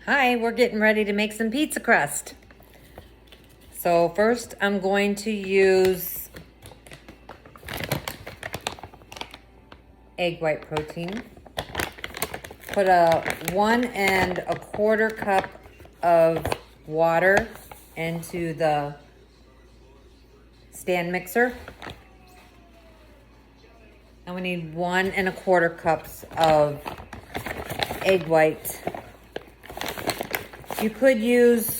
Hi, we're getting ready to make some pizza crust. So first I'm going to use egg white protein. Put a 1 1/4 cup of water into the stand mixer. And we need 1 1/4 cups of egg white. You could use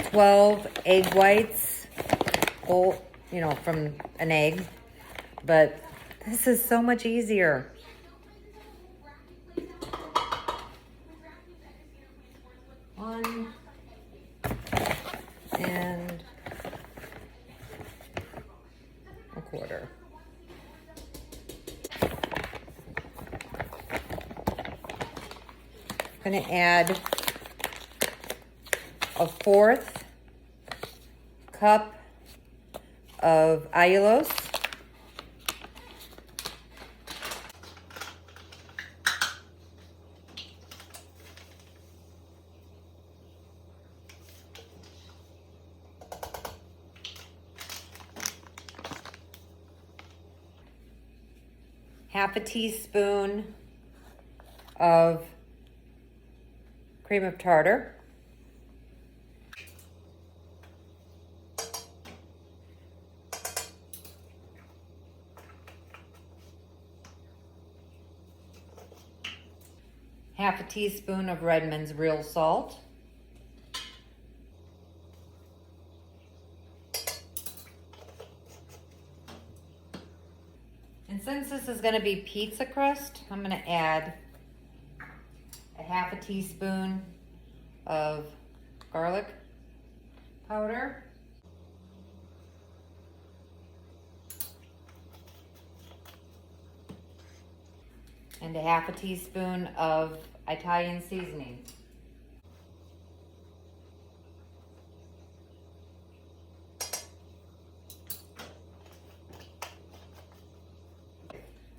12 egg whites, whole, from an egg, but this is so much easier. One and a quarter. I'm going to add a 1/4 cup of allulose. Half a teaspoon of cream of tartar. Half a teaspoon of Redmond's real salt. And since this is going to be pizza crust, I'm going to add a half a teaspoon of garlic powder. And a half a teaspoon of Italian seasoning.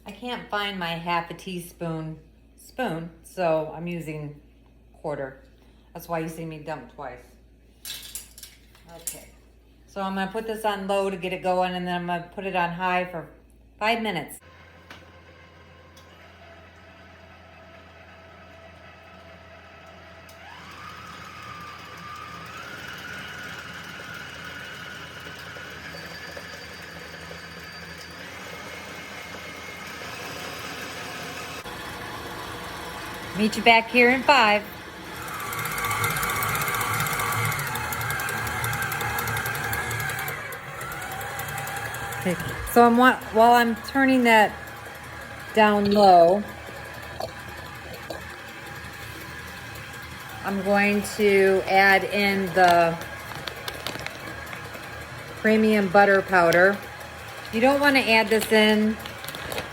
I can't find my half a teaspoon spoon, so I'm using 1/4. That's why you see me dump twice. Okay, so I'm gonna put this on low to get it going, and then I'm gonna put it on high for 5 minutes. Meet you back here in 5. Okay. So while I'm turning that down low, I'm going to add in the premium butter powder. You don't want to add this in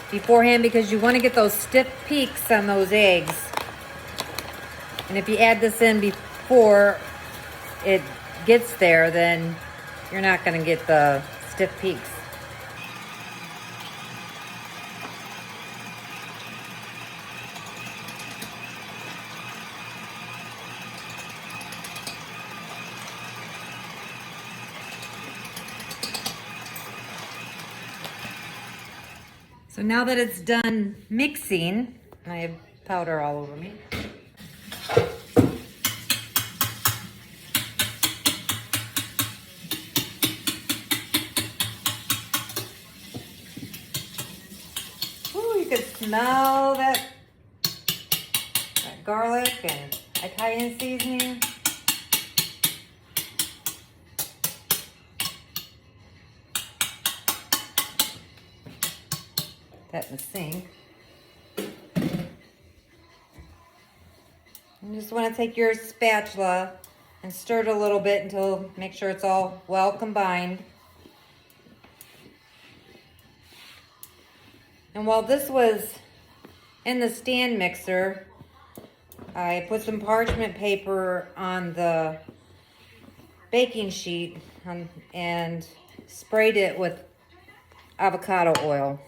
beforehand because you want to get those stiff peaks on those eggs. And if you add this in before it gets there, then you're not going to get the stiff peaks. So now that it's done mixing, I have powder all over me. Ooh, you can smell that garlic and Italian seasoning. That in the sink. You just want to take your spatula and stir it a little bit until make sure it's all well combined. And while this was in the stand mixer, I put some parchment paper on the baking sheet and sprayed it with avocado oil.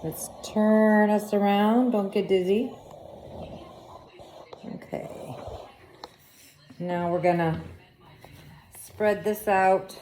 Let's turn us around, don't get dizzy. Okay. Now we're gonna spread this out.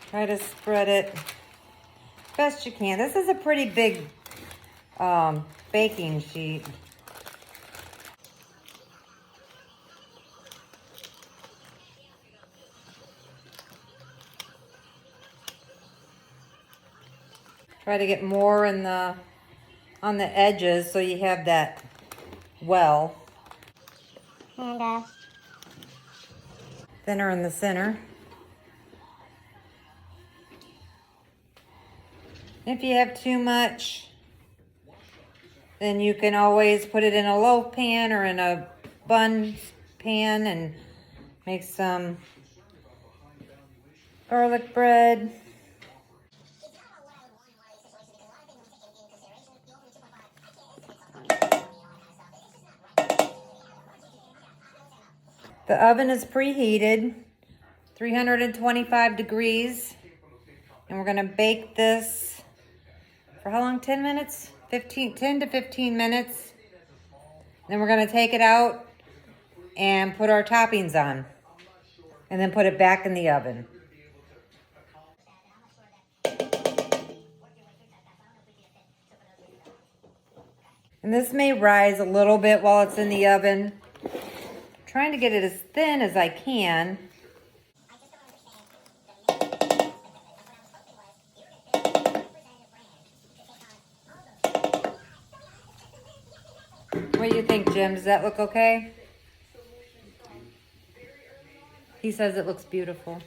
Try to spread it best you can. This is a pretty big baking sheet. Try to get more in on the edges so you have that well. And thinner in the center. If you have too much, then you can always put it in a loaf pan or in a bun pan and make some garlic bread. The oven is preheated, 325 degrees, and we're gonna bake this for how long? 10 minutes? 10 to 15 minutes. Then we're gonna take it out and put our toppings on, and then put it back in the oven. And this may rise a little bit while it's in the oven. I'm trying to get it as thin as I can. What do you think, Jim? Does that look okay? He says it looks beautiful.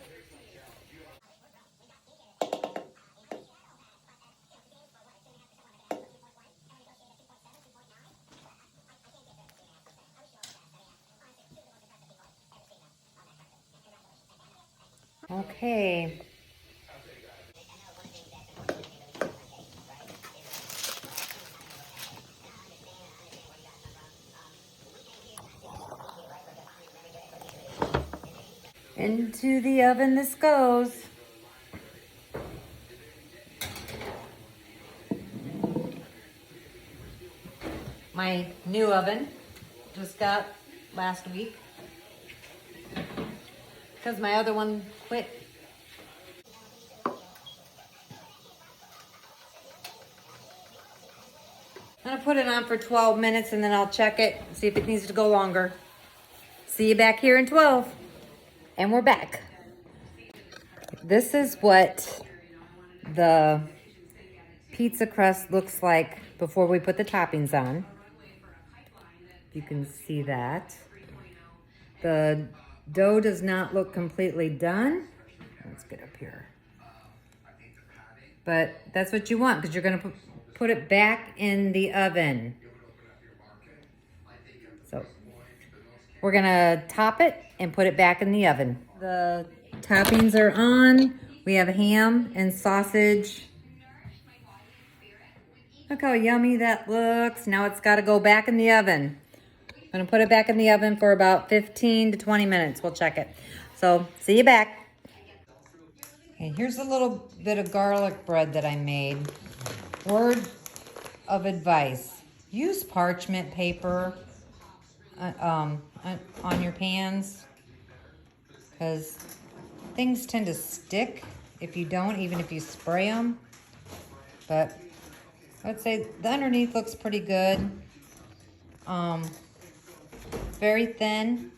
Okay. Into the oven this goes. My new oven just got last week because my other one quit. I'm gonna put it on for 12 minutes and then I'll check it, see if it needs to go longer. See you back here in 12. And we're back. This is what the pizza crust looks like before we put the toppings on. You can see that. The dough does not look completely done. Let's get up here. But that's what you want because you're gonna put it back in the oven. So we're gonna top it and put it back in the oven. The toppings are on. We have ham and sausage. Look how yummy that looks. Now it's gotta go back in the oven. I'm gonna put it back in the oven for about 15 to 20 minutes. We'll check it. So see you back. Okay, here's a little bit of garlic bread that I made. Word of advice, use parchment paper on your pans because things tend to stick if you don't, even if you spray them. But I'd say the underneath looks pretty good. Very thin,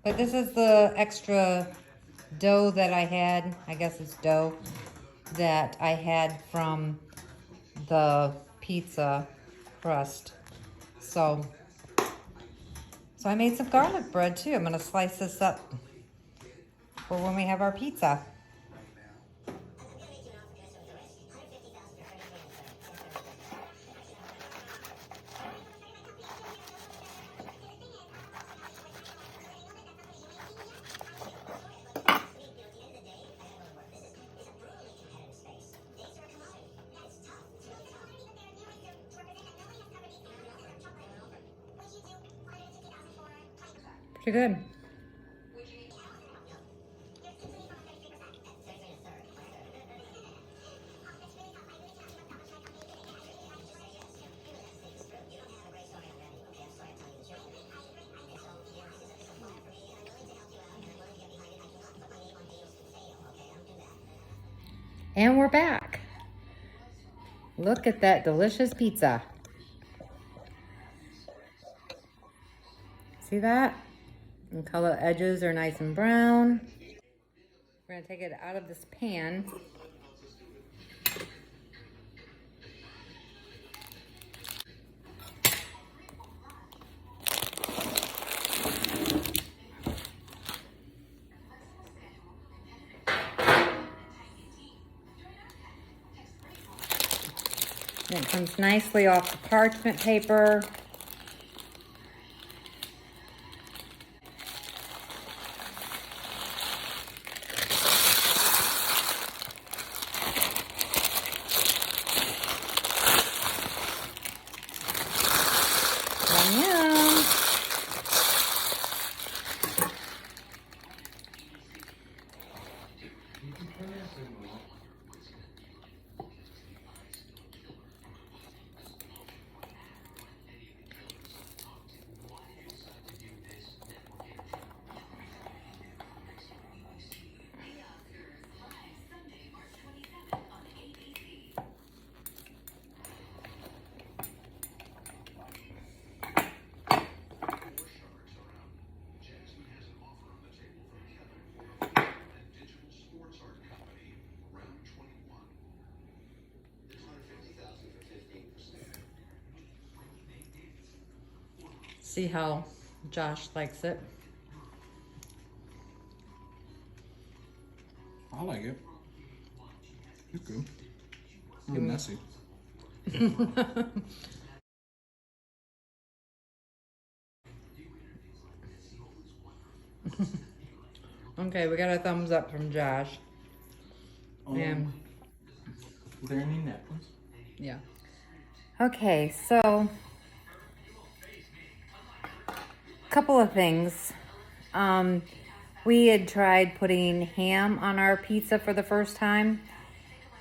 but this is the extra dough that I had. I guess it's dough that I had from the pizza crust. So I made some garlic bread too. I'm gonna slice this up for when we have our pizza. Too good. And we're back. Look at that delicious pizza. See that? The color edges are nice and brown. We're gonna take it out of this pan. And it comes nicely off the parchment paper. Yum, yum. See how Josh likes it. I like it. It's good. A little messy. Okay, we got a thumbs up from Josh. And Are there any napkins? yeah. Okay, so couple of things. We had tried putting ham on our pizza for the first time,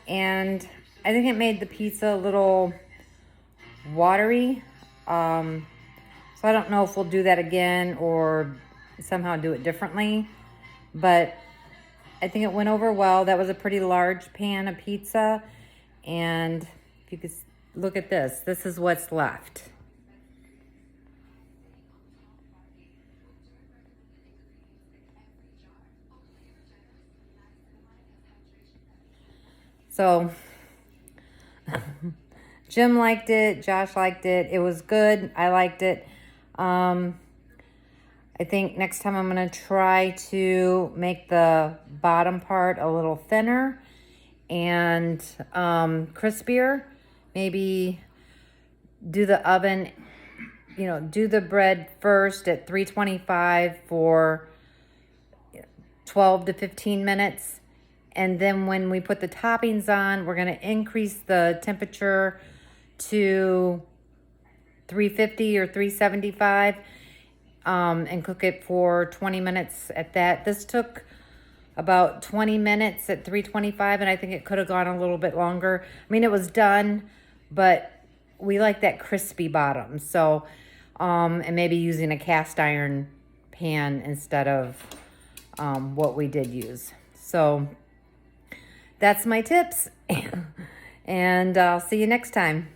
and I think it made the pizza a little watery. So I don't know if we'll do that again or somehow do it differently, but I think it went over well. That was a pretty large pan of pizza, and if you could look at this, this is what's left. So Jim liked it, Josh liked it. It was good. I liked it. I think next time I'm going to try to make the bottom part a little thinner and crispier. Maybe do the oven, do the bread first at 325 for 12 to 15 minutes. And then when we put the toppings on, we're going to increase the temperature to 350 or 375 and cook it for 20 minutes at that. This took about 20 minutes at 325, and I think it could have gone a little bit longer. I mean, it was done, but we like that crispy bottom. So, and maybe using a cast iron pan instead of what we did use. So that's my tips, and I'll see you next time.